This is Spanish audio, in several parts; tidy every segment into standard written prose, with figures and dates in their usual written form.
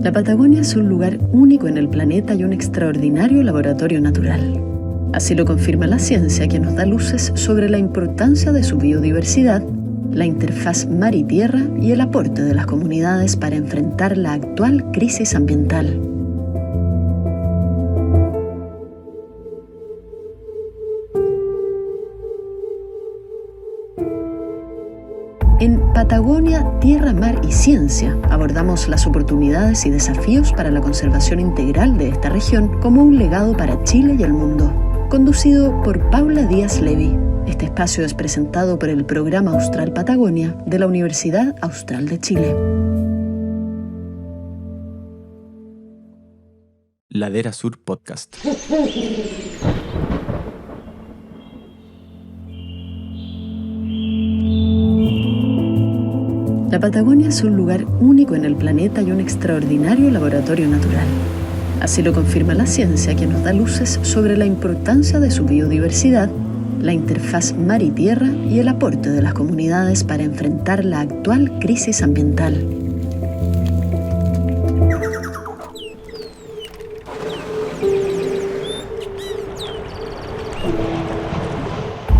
La Patagonia es un lugar único en el planeta y un extraordinario laboratorio natural. Así lo confirma la ciencia, que nos da luces sobre la importancia de su biodiversidad, la interfaz mar y tierra y el aporte de las comunidades para enfrentar la actual crisis ambiental. En Patagonia, Tierra, Mar y Ciencia abordamos las oportunidades y desafíos para la conservación integral de esta región como un legado para Chile y el mundo. Conducido por Paula Díaz Levy, este espacio es presentado por el Programa Austral Patagonia de la Universidad Austral de Chile. Ladera Sur Podcast. La Patagonia es un lugar único en el planeta y un extraordinario laboratorio natural. Así lo confirma la ciencia, que nos da luces sobre la importancia de su biodiversidad, la interfaz mar y tierra y el aporte de las comunidades para enfrentar la actual crisis ambiental.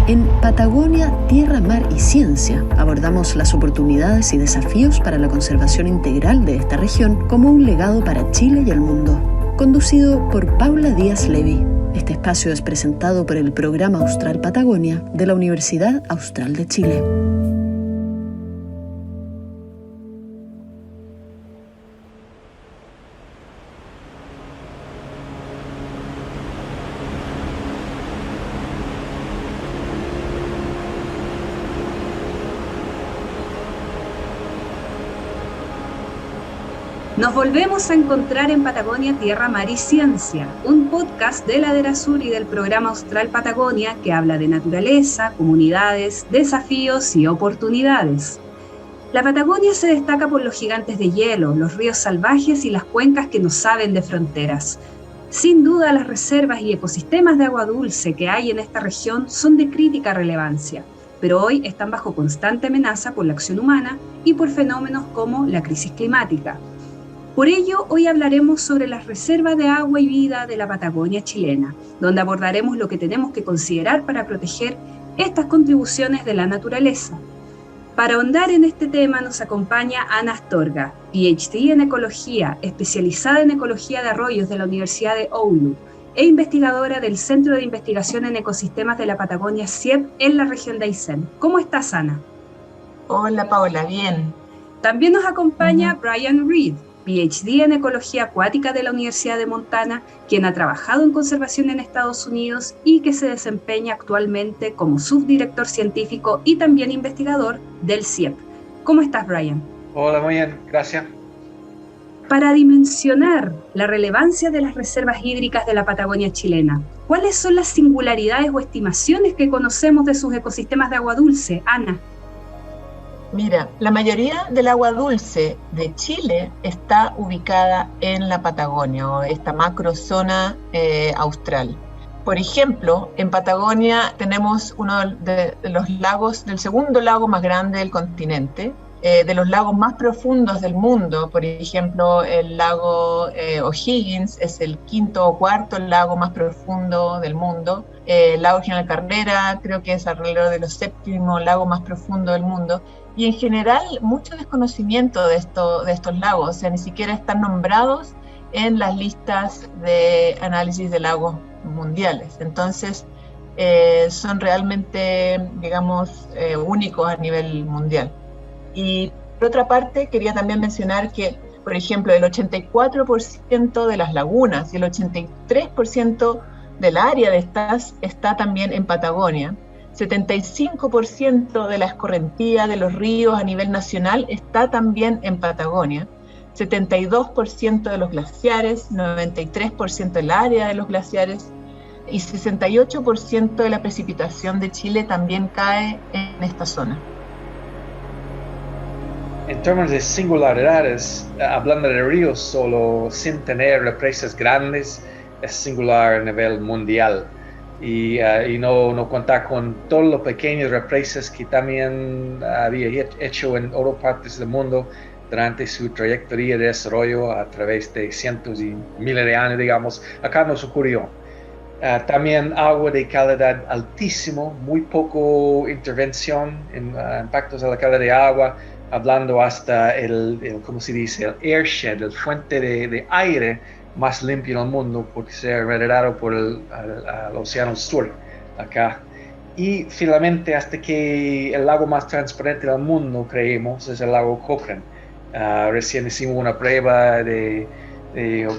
En Patagonia, Tierra, Mar y Ciencia abordamos las oportunidades y desafíos para la conservación integral de esta región como un legado para Chile y el mundo. Conducido por Paula Díaz Levy, este espacio es presentado por el Programa Austral Patagonia de la Universidad Austral de Chile. Nos volvemos a encontrar en Patagonia, Tierra, Mar y Ciencia, un podcast de Ladera Sur y del Programa Austral Patagonia que habla de naturaleza, comunidades, desafíos y oportunidades. La Patagonia se destaca por los gigantes de hielo, los ríos salvajes y las cuencas que no saben de fronteras. Sin duda, las reservas y ecosistemas de agua dulce que hay en esta región son de crítica relevancia, pero hoy están bajo constante amenaza por la acción humana y por fenómenos como la crisis climática. Por ello, hoy hablaremos sobre las reservas de agua y vida de la Patagonia chilena, donde abordaremos lo que tenemos que considerar para proteger estas contribuciones de la naturaleza. Para ahondar en este tema nos acompaña Ana Astorga, PhD en Ecología, especializada en Ecología de Arroyos de la Universidad de Oulu e investigadora del Centro de Investigación en Ecosistemas de la Patagonia CIEP en la región de Aysén. ¿Cómo estás, Ana? Hola, Paola, bien. También nos acompaña Brian Reed, PhD en Ecología Acuática de la Universidad de Montana, quien ha trabajado en conservación en Estados Unidos y que se desempeña actualmente como subdirector científico y también investigador del CIEP. ¿Cómo estás, Brian? Hola, muy bien, gracias. Para dimensionar la relevancia de las reservas hídricas de la Patagonia chilena, ¿cuáles son las singularidades o estimaciones que conocemos de sus ecosistemas de agua dulce? Ana. Mira, la mayoría del agua dulce de Chile está ubicada en la Patagonia o esta macrozona austral. Por ejemplo, en Patagonia tenemos uno de los lagos, del segundo lago más grande del continente, de los lagos más profundos del mundo. Por ejemplo, el lago O'Higgins es el quinto o cuarto lago más profundo del mundo. El lago General Carrera creo que es alrededor de los séptimo lago más profundo del mundo. Y en general, mucho desconocimiento de estos lagos, o sea, ni siquiera están nombrados en las listas de análisis de lagos mundiales. Entonces, son realmente, digamos, únicos a nivel mundial. Y por otra parte, quería también mencionar que, por ejemplo, el 84% de las lagunas y el 83% del área de estas está también en Patagonia. 75% de la escorrentía de los ríos a nivel nacional está también en Patagonia. 72% de los glaciares, 93% del área de los glaciares y 68% de la precipitación de Chile también cae en esta zona. En términos de singularidades, hablando de ríos solo sin tener represas grandes, es singular a nivel mundial. y no contar con todos los pequeños represas que también había hecho en otras partes del mundo durante su trayectoria de desarrollo a través de cientos y miles de años, digamos. Acá nos ocurrió. También agua de calidad altísimo, muy poco intervención en impactos a la calidad de agua, hablando hasta ¿cómo se dice? El airshed, el fuente de aire más limpio del mundo, porque se ha heredado por el Océano Sur acá. Y finalmente, hasta que el lago más transparente del mundo, creemos, es el lago Cochrane. Recién hicimos una prueba de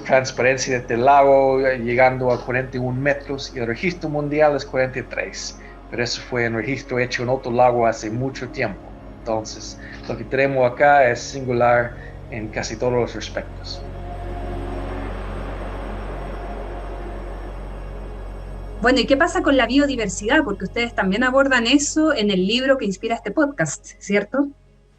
transparencia de este lago, llegando a 41 metros, y el registro mundial es 43. Pero eso fue un registro hecho en otro lago hace mucho tiempo. Entonces, lo que tenemos acá es singular en casi todos los aspectos. Bueno, ¿y qué pasa con la biodiversidad? Porque ustedes también abordan eso en el libro que inspira este podcast, ¿cierto?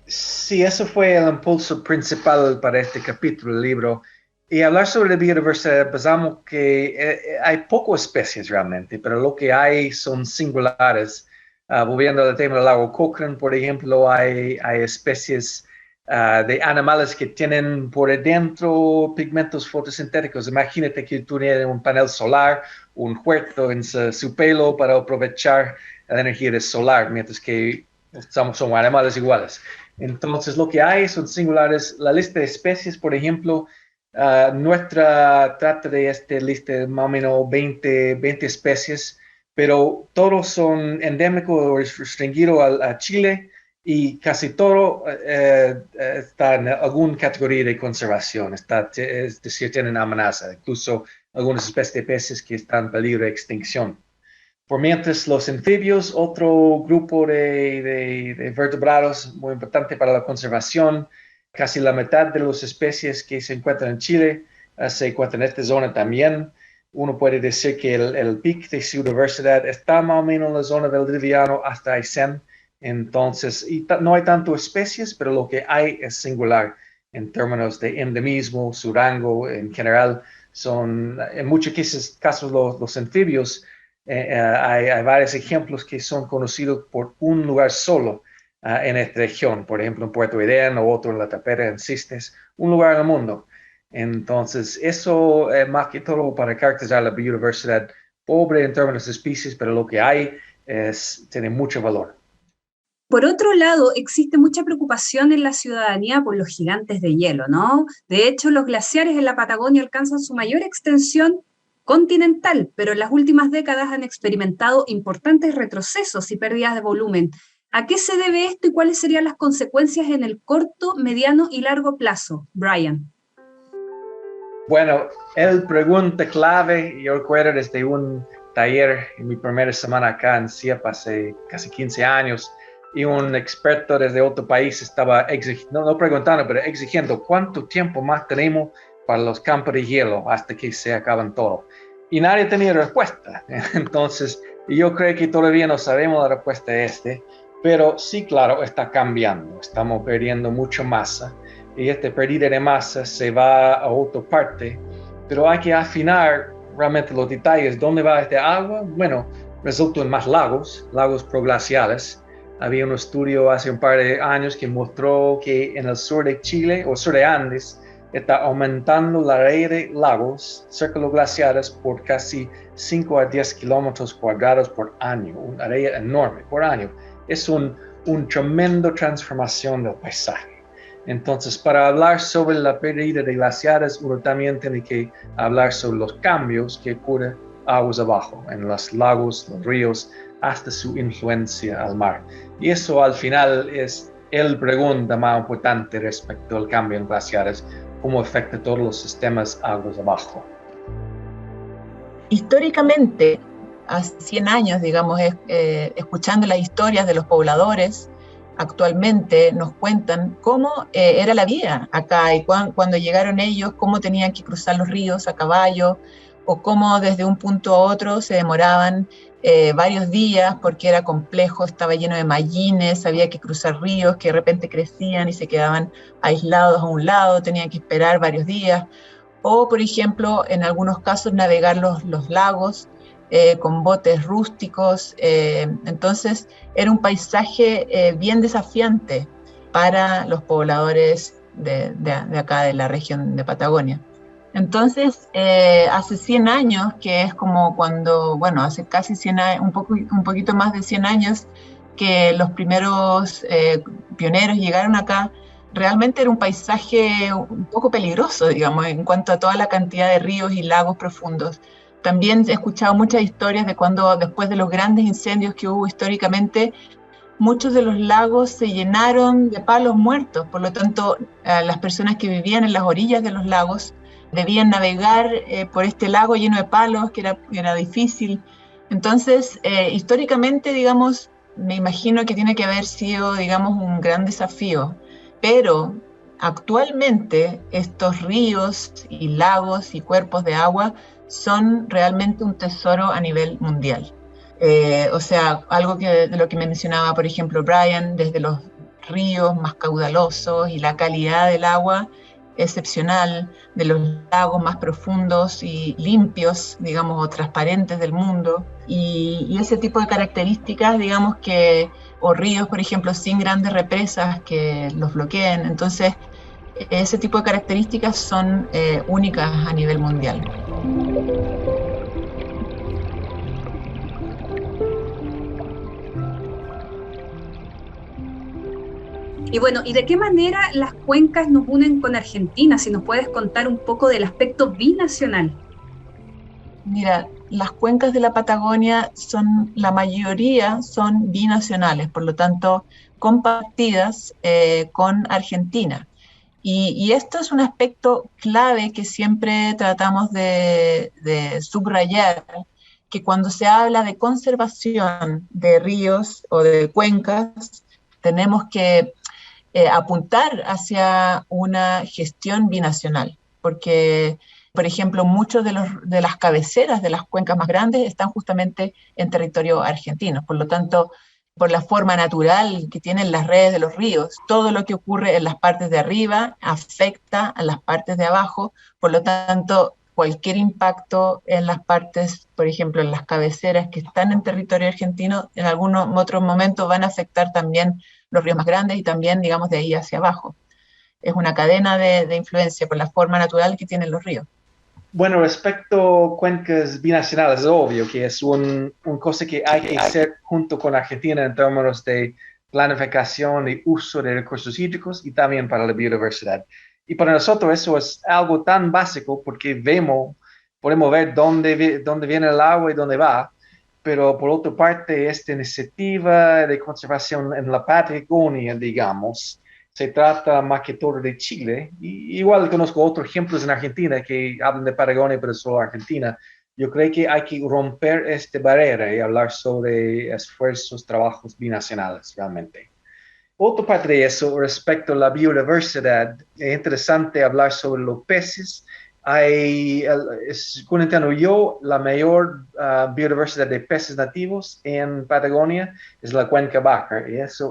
Sí, eso fue el impulso principal para este capítulo del libro. Y hablar sobre la biodiversidad, pensamos que hay pocas especies realmente, pero lo que hay son singulares. Volviendo al tema del lago Cochrane, por ejemplo, hay especies de animales que tienen por dentro pigmentos fotosintéticos. Imagínate que tú tienes un panel solar, un huerto en su pelo para aprovechar la energía del solar, mientras que son animales iguales. Entonces, lo que hay son singulares. La lista de especies, por ejemplo, nuestra trata de esta lista más o menos 20 especies, pero todos son endémicos o restringidos a Chile, y casi todo está en alguna categoría de conservación, es decir, tienen amenaza, incluso algunas especies de peces que están en peligro de extinción. Por mientras, los anfibios, otro grupo de vertebrados muy importante para la conservación, casi la mitad de las especies que se encuentran en Chile se encuentran en esta zona también. Uno puede decir que el pico de su diversidad está más o menos en la zona del Diviano hasta Aysén. Entonces, no hay tantas especies, pero lo que hay es singular en términos de endemismo, su rango en general. En muchos casos los anfibios, hay varios ejemplos que son conocidos por un lugar solo en esta región, por ejemplo en Puerto Idén o otro en La Tapera, en Cisnes, un lugar en el mundo. Entonces, eso más que todo para caracterizar la biodiversidad pobre en términos de especies, pero lo que hay tiene mucho valor. Por otro lado, existe mucha preocupación en la ciudadanía por los gigantes de hielo, ¿no? De hecho, los glaciares en la Patagonia alcanzan su mayor extensión continental, pero en las últimas décadas han experimentado importantes retrocesos y pérdidas de volumen. ¿A qué se debe esto y cuáles serían las consecuencias en el corto, mediano y largo plazo? Brian. Bueno, el pregunta clave, yo recuerdo desde un taller en mi primera semana acá en CIEP hace casi 15 años, y un experto desde otro país estaba no preguntando, pero exigiendo cuánto tiempo más tenemos para los campos de hielo hasta que se acaban todo. Y nadie tenía respuesta. Entonces, yo creo que todavía no sabemos la respuesta a pero sí, claro, está cambiando. Estamos perdiendo mucha masa, y esta pérdida de masa se va a otra parte, pero hay que afinar realmente los detalles. ¿Dónde va este agua? Bueno, resulta en más lagos proglaciales. Había un estudio hace un par de años que mostró que en el sur de Chile o sur de Andes está aumentando la red de lagos cerca de los glaciares por casi 5 a 10 kilómetros cuadrados por año, una área enorme por año. Es una tremenda transformación del paisaje. Entonces, para hablar sobre la pérdida de glaciares, uno también tiene que hablar sobre los cambios que ocurren aguas abajo, en los lagos, los ríos, hasta su influencia al mar. Y eso al final es la pregunta más importante respecto al cambio en glaciares, cómo afecta todos los sistemas aguas abajo. Históricamente, hace 100 años, digamos, escuchando las historias de los pobladores, actualmente nos cuentan cómo era la vida acá y cuando llegaron ellos, cómo tenían que cruzar los ríos a caballo, o cómo desde un punto a otro se demoraban varios días porque era complejo, estaba lleno de mallines, había que cruzar ríos que de repente crecían y se quedaban aislados a un lado, tenían que esperar varios días, o por ejemplo en algunos casos navegar los lagos con botes rústicos. Entonces era un paisaje bien desafiante para los pobladores de acá, de la región de Patagonia. Entonces, hace 100 años, que es como cuando, bueno, hace casi 100 años, un poquito más de 100 años, que los primeros pioneros llegaron acá, realmente era un paisaje un poco peligroso, digamos, en cuanto a toda la cantidad de ríos y lagos profundos. También he escuchado muchas historias de cuando, después de los grandes incendios que hubo históricamente, muchos de los lagos se llenaron de palos muertos. Por lo tanto, las personas que vivían en las orillas de los lagos debían navegar por este lago lleno de palos, que era difícil. Entonces, históricamente, digamos, me imagino que tiene que haber sido, digamos, un gran desafío. Pero actualmente estos ríos y lagos y cuerpos de agua son realmente un tesoro a nivel mundial. O sea, algo de lo que me mencionaba, por ejemplo, Brian, desde los ríos más caudalosos y la calidad del agua excepcional, de los lagos más profundos y limpios, digamos, o transparentes del mundo, y ese tipo de características, digamos, o ríos, por ejemplo, sin grandes represas que los bloqueen. Entonces, ese tipo de características son únicas a nivel mundial. Y bueno, ¿y de qué manera las cuencas nos unen con Argentina? Si nos puedes contar un poco del aspecto binacional. Mira, las cuencas de la Patagonia la mayoría son binacionales, por lo tanto, compartidas con Argentina. Y esto es un aspecto clave que siempre tratamos de subrayar, que cuando se habla de conservación de ríos o de cuencas, tenemos que apuntar hacia una gestión binacional, porque, por ejemplo, muchos de las cabeceras de las cuencas más grandes están justamente en territorio argentino. Por lo tanto, por la forma natural que tienen las redes de los ríos, todo lo que ocurre en las partes de arriba afecta a las partes de abajo. Por lo tanto, cualquier impacto en las partes, por ejemplo, en las cabeceras que están en territorio argentino, en algunos otros momentos van a afectar también los ríos más grandes y también, digamos, de ahí hacia abajo. Es una cadena de influencia por la forma natural que tienen los ríos. Bueno, respecto a cuencas binacionales, es obvio que es una cosa que hay que hacer junto con Argentina en términos de planificación y uso de recursos hídricos y también para la biodiversidad. Y para nosotros eso es algo tan básico porque podemos ver dónde viene el agua y dónde va, pero por otra parte, esta iniciativa de conservación en la Patagonia, digamos, se trata más que todo de Chile. Y igual conozco otros ejemplos en Argentina que hablan de Patagonia, pero solo Argentina. Yo creo que hay que romper esta barrera y hablar sobre esfuerzos, trabajos binacionales realmente. Otra parte de eso, respecto a la biodiversidad, es interesante hablar sobre los peces. Según entiendo yo, la mayor biodiversidad de peces nativos en Patagonia es la cuenca Bácar, y eso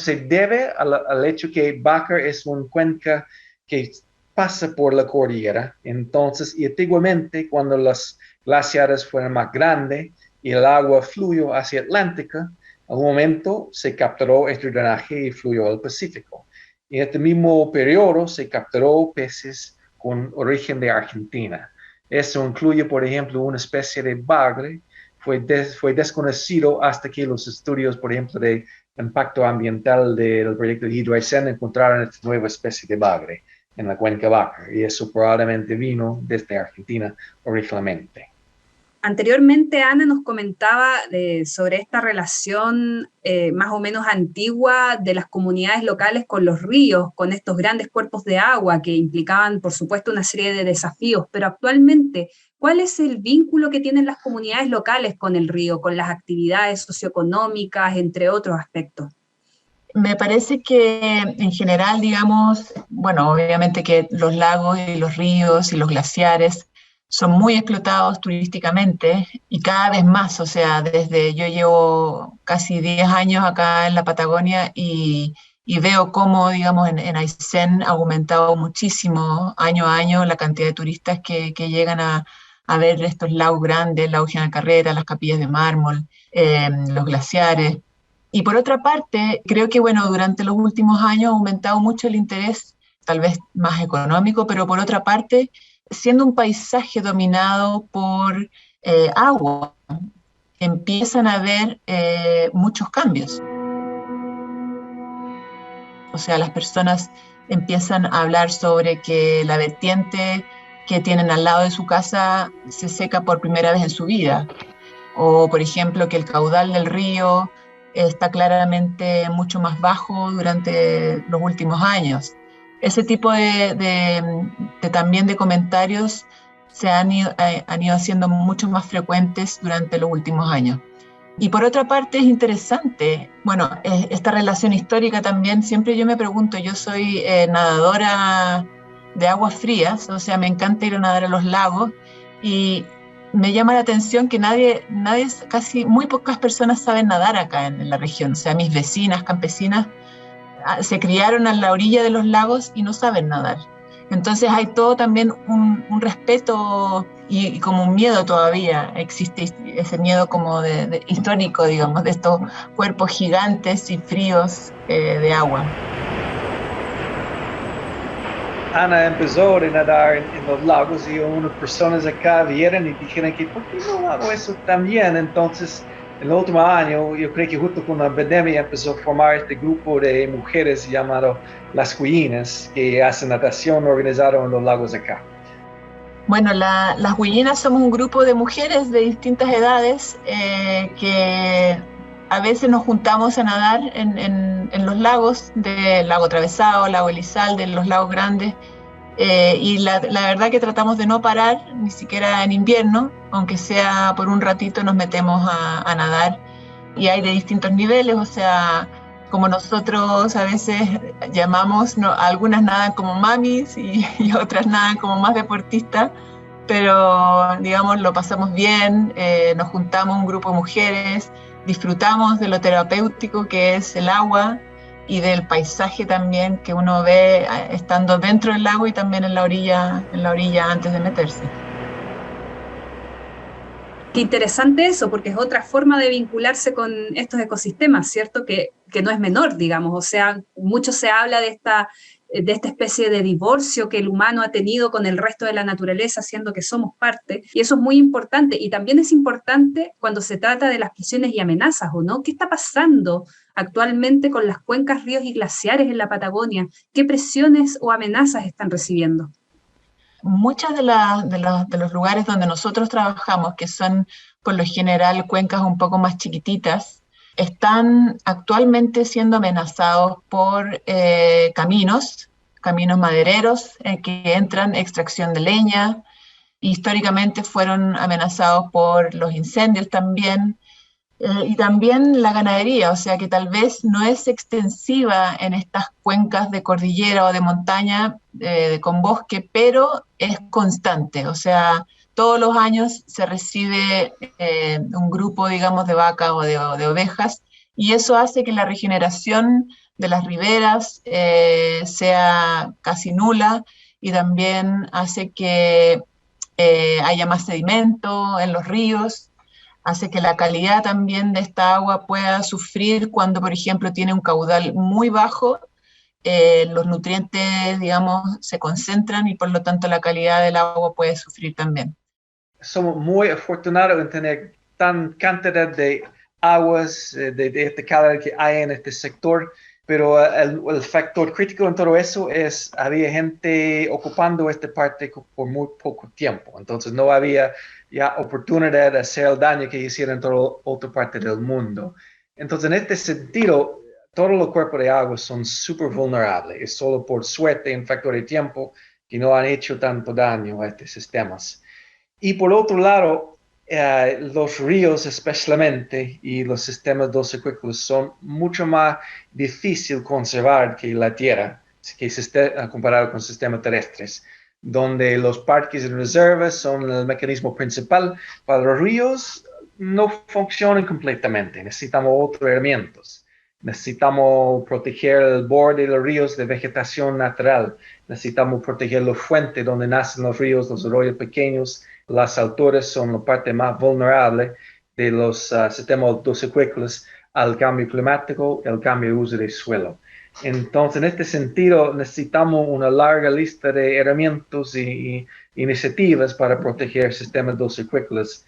se debe al hecho que Bácar es una cuenca que pasa por la cordillera. Entonces, y antiguamente, cuando los glaciares fueron más grandes y el agua fluyó hacia Atlántica, en un momento se capturó este drenaje y fluyó al Pacífico. En este mismo periodo se capturó peces con origen de Argentina. Eso incluye, por ejemplo, una especie de bagre. Fue desconocido hasta que los estudios, por ejemplo, de impacto ambiental del proyecto de Hidroaicén encontraron esta nueva especie de bagre en la cuenca Bácar, y eso probablemente vino desde Argentina originalmente. Anteriormente Ana nos comentaba sobre esta relación más o menos antigua de las comunidades locales con los ríos, con estos grandes cuerpos de agua que implicaban, por supuesto, una serie de desafíos, pero actualmente, ¿cuál es el vínculo que tienen las comunidades locales con el río, con las actividades socioeconómicas, entre otros aspectos? Me parece que en general, digamos, bueno, obviamente que los lagos y los ríos y los glaciares son muy explotados turísticamente y cada vez más. O sea, yo llevo casi 10 años acá en la Patagonia y veo cómo, digamos, en Aysén ha aumentado muchísimo año a año la cantidad de turistas que llegan a a ver estos lagos grandes, el lago General Carrera, las capillas de mármol, los glaciares. Y por otra parte, creo que bueno, durante los últimos años ha aumentado mucho el interés, tal vez más económico, pero por otra parte, siendo un paisaje dominado por agua, empiezan a haber muchos cambios. O sea, las personas empiezan a hablar sobre que la vertiente que tienen al lado de su casa se seca por primera vez en su vida. O, por ejemplo, que el caudal del río está claramente mucho más bajo durante los últimos años. Ese tipo también de comentarios se han ido haciendo mucho más frecuentes durante los últimos años. Y por otra parte es interesante, bueno, esta relación histórica también, siempre yo me pregunto, yo soy nadadora de aguas frías, o sea, me encanta ir a nadar a los lagos, y me llama la atención que casi muy pocas personas saben nadar acá en la región. O sea, mis vecinas campesinas se criaron a la orilla de los lagos y no saben nadar. Entonces hay todo también un respeto y como un miedo todavía. Existe ese miedo como de histórico, digamos, de estos cuerpos gigantes y fríos de agua. Ana empezó a nadar en los lagos y unas personas acá vieron y dijeron que ¿por qué no hago eso también? Entonces, en el último año, yo creo que justo con la pandemia empezó a formar este grupo de mujeres llamado Las Huillinas, que hacen natación organizada en los lagos acá. Bueno, las Huillinas somos un grupo de mujeres de distintas edades que a veces nos juntamos a nadar en los lagos, del lago Atravesado, lago Elizalde, los lagos grandes, y la verdad que tratamos de no parar, ni siquiera en invierno, aunque sea por un ratito nos metemos a nadar, y hay de distintos niveles, o sea, como nosotros a veces llamamos, algunas nadan como mamis y otras nadan como más deportistas, pero digamos lo pasamos bien, nos juntamos un grupo de mujeres, disfrutamos de lo terapéutico que es el agua y del paisaje también que uno ve estando dentro del lago y también en la orilla antes de meterse. Qué interesante eso, porque es otra forma de vincularse con estos ecosistemas, ¿cierto? Que no es menor, digamos. O sea, mucho se habla de esta especie de divorcio que el humano ha tenido con el resto de la naturaleza, siendo que somos parte, y eso es muy importante. Y también es importante cuando se trata de las presiones y amenazas, ¿o no? ¿Qué está pasando actualmente con las cuencas, ríos y glaciares en la Patagonia? ¿Qué presiones o amenazas están recibiendo? Muchos de los lugares donde nosotros trabajamos, que son por lo general cuencas un poco más chiquititas, están actualmente siendo amenazados por caminos madereros que entran extracción de leña. Históricamente fueron amenazados por los incendios también, y también la ganadería, o sea que tal vez no es extensiva en estas cuencas de cordillera o de montaña con bosque, pero es constante, o sea, todos los años se recibe un grupo, digamos, de vacas o de ovejas, y eso hace que la regeneración de las riberas sea casi nula, y también hace que haya más sedimento en los ríos, hace que la calidad también de esta agua pueda sufrir cuando, por ejemplo, tiene un caudal muy bajo, los nutrientes, digamos, se concentran y por lo tanto la calidad del agua puede sufrir también. Somos muy afortunados en tener tan cantidad de aguas, de este calidad que hay en este sector, pero el factor crítico en todo eso es había gente ocupando esta parte por muy poco tiempo, entonces no había ya oportunidad de hacer el daño que hicieron en toda otra parte del mundo. Entonces, en este sentido, todos los cuerpos de agua son súper vulnerables. Es solo por suerte, en factor de tiempo, que no han hecho tanto daño a estos sistemas. Y por otro lado, los ríos especialmente y los sistemas dosicuícolas son mucho más difíciles de conservar que la tierra, que se esté comparado con sistemas terrestres, donde los parques y reservas son el mecanismo principal. Para los ríos no funcionan completamente, necesitamos otros elementos. Necesitamos proteger el borde de los ríos de vegetación natural, necesitamos proteger los fuentes donde nacen los ríos, los arroyos pequeños, las alturas son la parte más vulnerable de los sistemas dosicuícolas al cambio climático y al cambio de uso del suelo. Entonces, en este sentido, necesitamos una larga lista de herramientas y iniciativas para proteger sistemas dosicuícolas,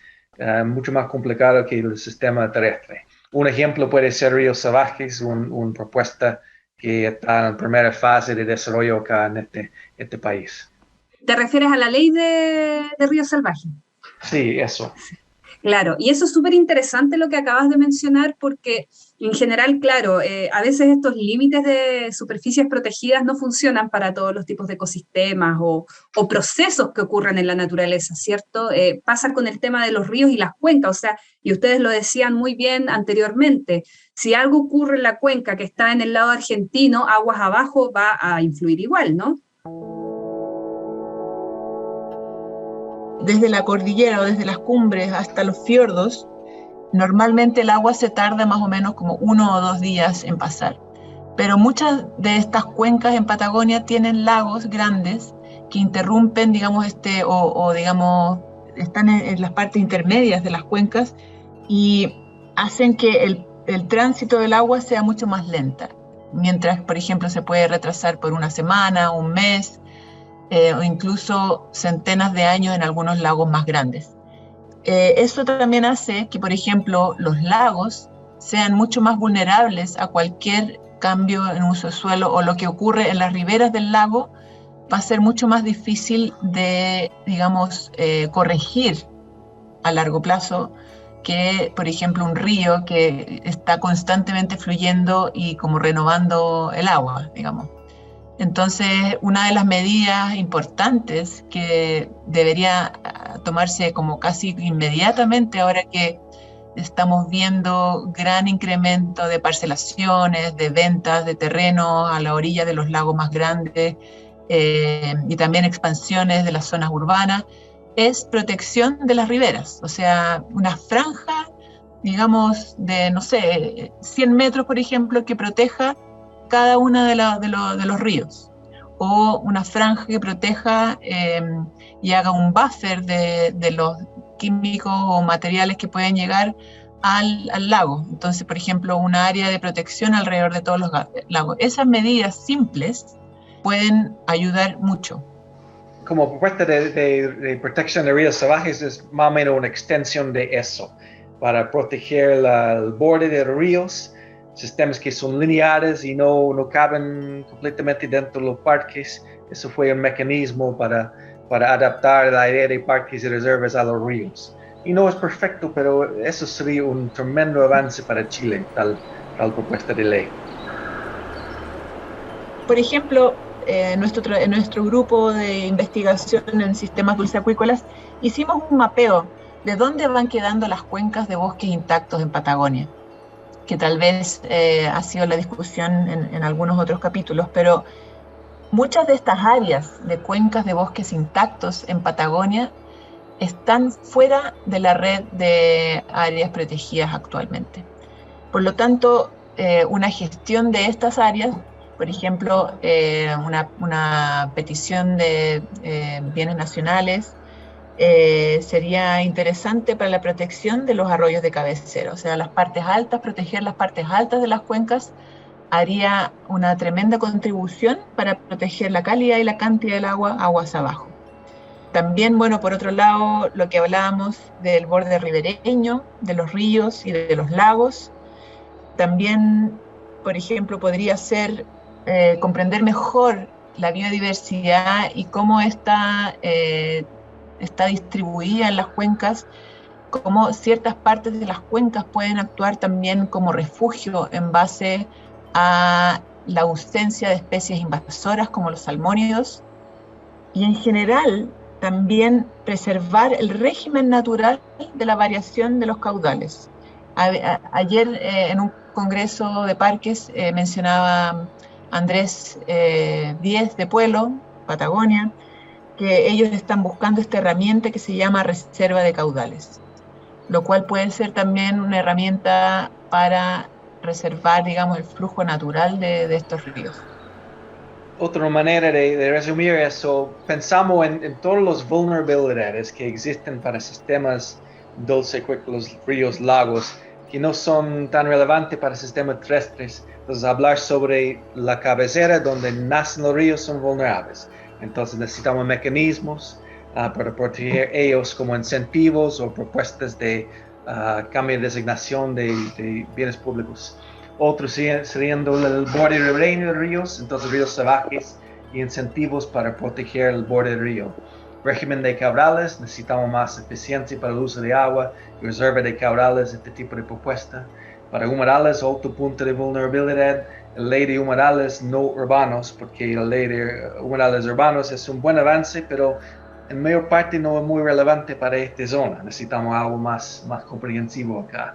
mucho más complicado que el sistema terrestre. Un ejemplo puede ser ríos salvajes, una propuesta que está en primera fase de desarrollo acá en este país. ¿Te refieres a la ley de ríos salvajes? Sí, eso. Claro, y eso es súper interesante lo que acabas de mencionar porque en general, claro, a veces estos límites de superficies protegidas no funcionan para todos los tipos de ecosistemas o procesos que ocurran en la naturaleza, ¿cierto? Pasa con el tema de los ríos y las cuencas, o sea, y ustedes lo decían muy bien anteriormente, si algo ocurre en la cuenca que está en el lado argentino, aguas abajo va a influir igual, ¿no? Desde la cordillera o desde las cumbres hasta los fiordos, normalmente el agua se tarda más o menos como 1 o 2 días en pasar. Pero muchas de estas cuencas en Patagonia tienen lagos grandes que interrumpen, digamos, digamos, están en las partes intermedias de las cuencas y hacen que el tránsito del agua sea mucho más lenta. Mientras, por ejemplo, se puede retrasar por 1 semana, 1 mes, o incluso centenas de años en algunos lagos más grandes. Eso también hace que, por ejemplo, los lagos sean mucho más vulnerables a cualquier cambio en uso de suelo, o lo que ocurre en las riberas del lago va a ser mucho más difícil de, digamos, corregir a largo plazo que, por ejemplo, un río que está constantemente fluyendo y como renovando el agua, digamos. Entonces, una de las medidas importantes que debería tomarse como casi inmediatamente, ahora que estamos viendo gran incremento de parcelaciones, de ventas de terrenos a la orilla de los lagos más grandes y también expansiones de las zonas urbanas, es protección de las riberas. O sea, una franja, digamos, de, no sé, 100 metros, por ejemplo, que proteja cada uno de los ríos, o una franja que proteja y haga un buffer de los químicos o materiales que pueden llegar al lago. Entonces, por ejemplo, una área de protección alrededor de todos los lagos. Esas medidas simples pueden ayudar mucho. Como propuesta de protección de ríos salvajes es más o menos una extensión de eso, para proteger el borde de los ríos, sistemas que son lineares y no caben completamente dentro de los parques. Eso fue un mecanismo para adaptar la idea de parques y reservas a los ríos. Y no es perfecto, pero eso sería un tremendo avance para Chile, tal propuesta de ley. Por ejemplo, en nuestro grupo de investigación en sistemas dulceacuícolas hicimos un mapeo de dónde van quedando las cuencas de bosques intactos en Patagonia, que tal vez ha sido la discusión en algunos otros capítulos, pero muchas de estas áreas de cuencas de bosques intactos en Patagonia están fuera de la red de áreas protegidas actualmente. Por lo tanto, una gestión de estas áreas, por ejemplo, una petición de bienes nacionales, sería interesante para la protección de los arroyos de cabecera, o sea, las partes altas, proteger las partes altas de las cuencas haría una tremenda contribución para proteger la calidad y la cantidad del agua aguas abajo. También, bueno, por otro lado, lo que hablábamos del borde ribereño, de los ríos y de los lagos, también, por ejemplo, podría ser comprender mejor la biodiversidad y cómo está distribuida en las cuencas, cómo ciertas partes de las cuencas pueden actuar también como refugio en base a la ausencia de especies invasoras como los salmónidos, y en general también preservar el régimen natural de la variación de los caudales. Ayer en un congreso de parques mencionaba Andrés Díez de Puelo, Patagonia, que ellos están buscando esta herramienta que se llama reserva de caudales, lo cual puede ser también una herramienta para reservar, digamos, el flujo natural de estos ríos. Otra manera de resumir eso, pensamos en todas las vulnerabilidades que existen para sistemas dulceacuícolas, ríos, lagos, que no son tan relevantes para sistemas terrestres. Entonces, hablar sobre la cabecera donde nacen los ríos son vulnerables. Entonces, necesitamos mecanismos para proteger ellos como incentivos o propuestas de cambio de designación de bienes públicos. Otros serían el borde ribereño de ríos, entonces ríos salvajes y incentivos para proteger el borde del río. Régimen de caudales, necesitamos más eficiencia para el uso de agua, reserva de caudales, este tipo de propuesta. Para humedales, otro punto de vulnerabilidad, la ley de humedales no urbanos, porque la ley de humedales urbanos es un buen avance, pero en mayor parte no es muy relevante para esta zona. Necesitamos algo más comprensivo acá.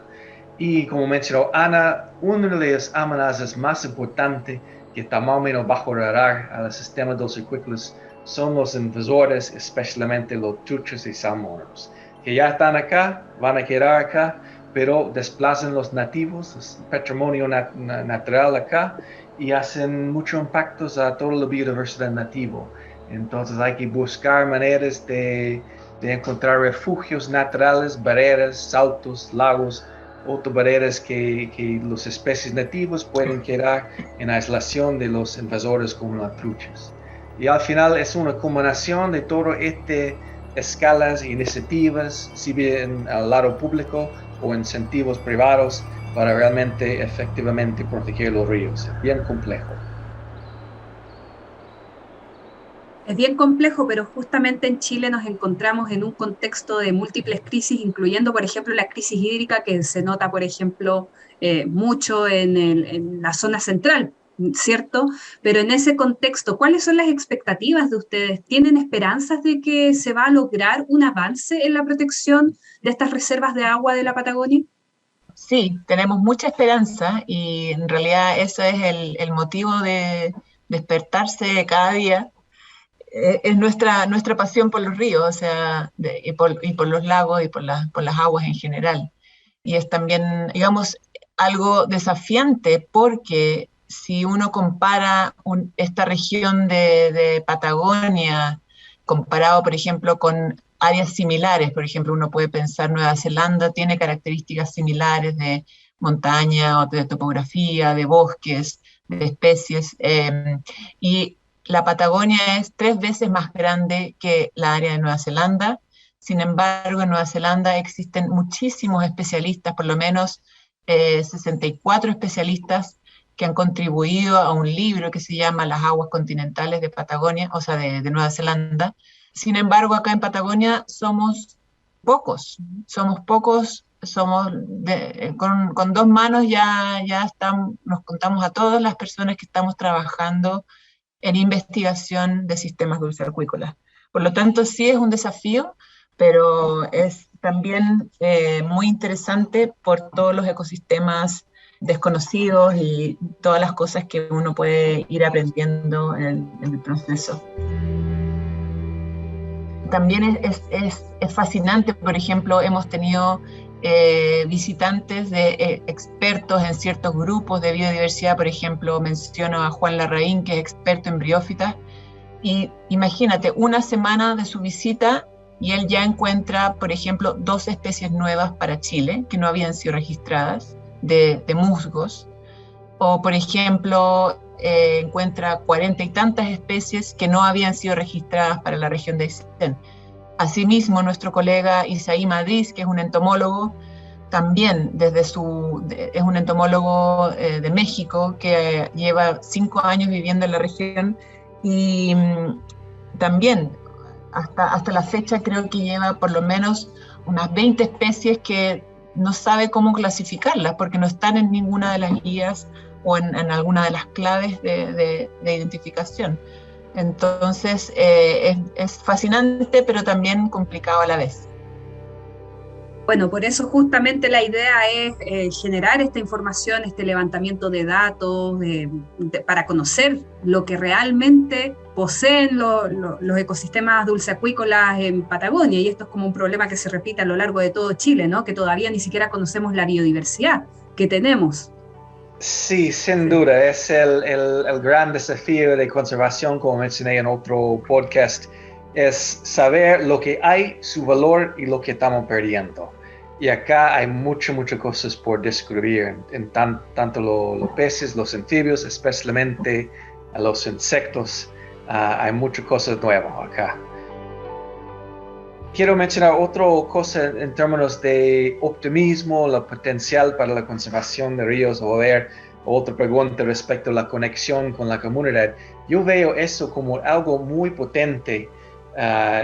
Y como mencionó Ana, una de las amenazas más importantes que está más o menos bajo el radar a los sistemas dulceacuícolas son los invasores, especialmente los truchas y salmones, que ya están acá, van a quedar acá, pero desplazan los nativos, el patrimonio natural acá, y hacen muchos impactos a toda la biodiversidad nativa. Entonces hay que buscar maneras de encontrar refugios naturales, barreras, saltos, lagos, otras barreras que las especies nativas pueden quedar en aislación de los invasores como las truchas. Y al final es una combinación de todas estas escalas e iniciativas, si bien al lado público o incentivos privados, para realmente efectivamente proteger los ríos. Es bien complejo. Es bien complejo, pero justamente en Chile nos encontramos en un contexto de múltiples crisis, incluyendo, por ejemplo, la crisis hídrica que se nota, por ejemplo, mucho en la zona central, ¿cierto? Pero en ese contexto, ¿cuáles son las expectativas de ustedes? ¿Tienen esperanzas de que se va a lograr un avance en la protección de estas reservas de agua de la Patagonia? Sí, tenemos mucha esperanza y en realidad ese es el motivo de despertarse cada día. Es nuestra pasión por los ríos, o sea, y por los lagos y por las aguas en general. Y es también, digamos, algo desafiante porque si uno compara esta región de Patagonia, comparado, por ejemplo, con áreas similares, por ejemplo, uno puede pensar Nueva Zelanda tiene características similares de montaña o de topografía, de bosques, de especies, y la Patagonia es 3 veces más grande que la área de Nueva Zelanda. Sin embargo, en Nueva Zelanda existen muchísimos especialistas, por lo menos 64 especialistas que han contribuido a un libro que se llama Las aguas continentales de Patagonia, o sea, de Nueva Zelanda. Sin embargo, acá en Patagonia somos pocos, con 2 manos ya nos contamos a todas las personas que estamos trabajando en investigación de sistemas dulceacuícolas. Por lo tanto, sí es un desafío, pero es también muy interesante por todos los ecosistemas desconocidos y todas las cosas que uno puede ir aprendiendo en el proceso. También es fascinante, por ejemplo, hemos tenido visitantes de expertos en ciertos grupos de biodiversidad. Por ejemplo, menciono a Juan Larraín, que es experto en briófitas, y imagínate, una semana de su visita y él ya encuentra, por ejemplo, 2 especies nuevas para Chile que no habían sido registradas, de musgos, o por ejemplo, encuentra 40 y tantas especies que no habían sido registradas para la región de Aysén. Asimismo, nuestro colega Isaí Madrid, que es un entomólogo, también es un entomólogo de México que lleva 5 años viviendo en la región y también hasta la fecha creo que lleva por lo menos unas 20 especies que no sabe cómo clasificarlas porque no están en ninguna de las guías o en alguna de las claves de identificación. Entonces es fascinante, pero también complicado a la vez. Bueno, por eso justamente la idea es generar esta información, este levantamiento de datos, para conocer lo que realmente poseen los ecosistemas dulceacuícolas en Patagonia, y esto es como un problema que se repite a lo largo de todo Chile, ¿no? Que todavía ni siquiera conocemos la biodiversidad que tenemos. Sí, sin duda, es el gran desafío de conservación, como mencioné en otro podcast, es saber lo que hay, su valor y lo que estamos perdiendo. Y acá hay muchas cosas por descubrir, tanto los peces, los anfibios, especialmente los insectos, hay muchas cosas nuevas acá. Quiero mencionar otra cosa en términos de optimismo, el potencial para la conservación de ríos, o ver otra pregunta respecto a la conexión con la comunidad. Yo veo eso como algo muy potente,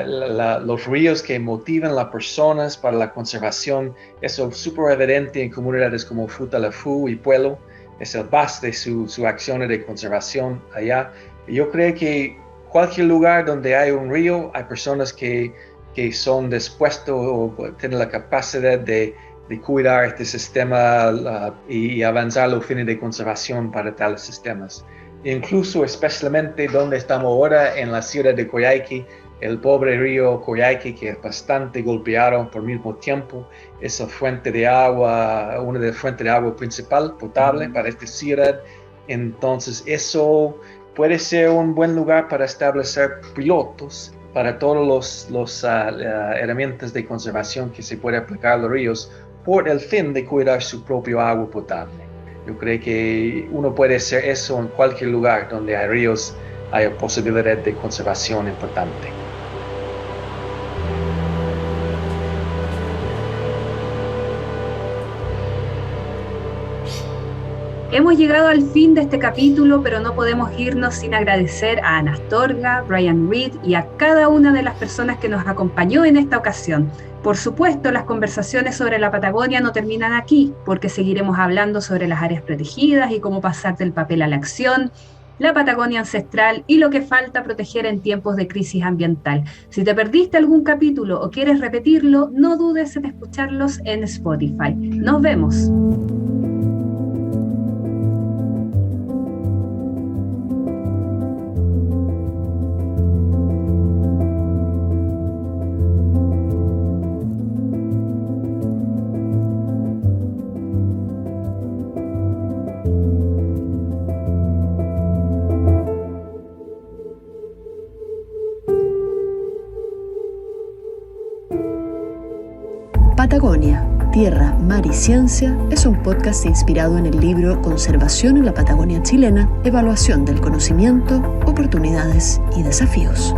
los ríos que motivan a las personas para la conservación, eso es súper evidente en comunidades como Futaleufú y Pueblo, es el base de su acción de conservación allá. Y yo creo que cualquier lugar donde hay un río, hay personas que son dispuestos o tienen la capacidad de cuidar este sistema y avanzar los fines de conservación para tales sistemas. Incluso especialmente donde estamos ahora en la ciudad de Coyhaique, el pobre río Coyhaique, que es bastante golpeado por mismo tiempo, es una fuente de agua principal potable para esta ciudad. Entonces eso puede ser un buen lugar para establecer pilotos para todas las herramientas de conservación que se puede aplicar a los ríos por el fin de cuidar su propio agua potable. Yo creo que uno puede hacer eso en cualquier lugar donde hay ríos, hay posibilidad de conservación importante. Hemos llegado al fin de este capítulo, pero no podemos irnos sin agradecer a Ana Astorga, Brian Reed y a cada una de las personas que nos acompañó en esta ocasión. Por supuesto, las conversaciones sobre la Patagonia no terminan aquí, porque seguiremos hablando sobre las áreas protegidas y cómo pasar del papel a la acción, la Patagonia ancestral y lo que falta proteger en tiempos de crisis ambiental. Si te perdiste algún capítulo o quieres repetirlo, no dudes en escucharlos en Spotify. Nos vemos. Patagonia, Tierra, Mar y Ciencia es un podcast inspirado en el libro Conservación en la Patagonia chilena, Evaluación del conocimiento, oportunidades y desafíos.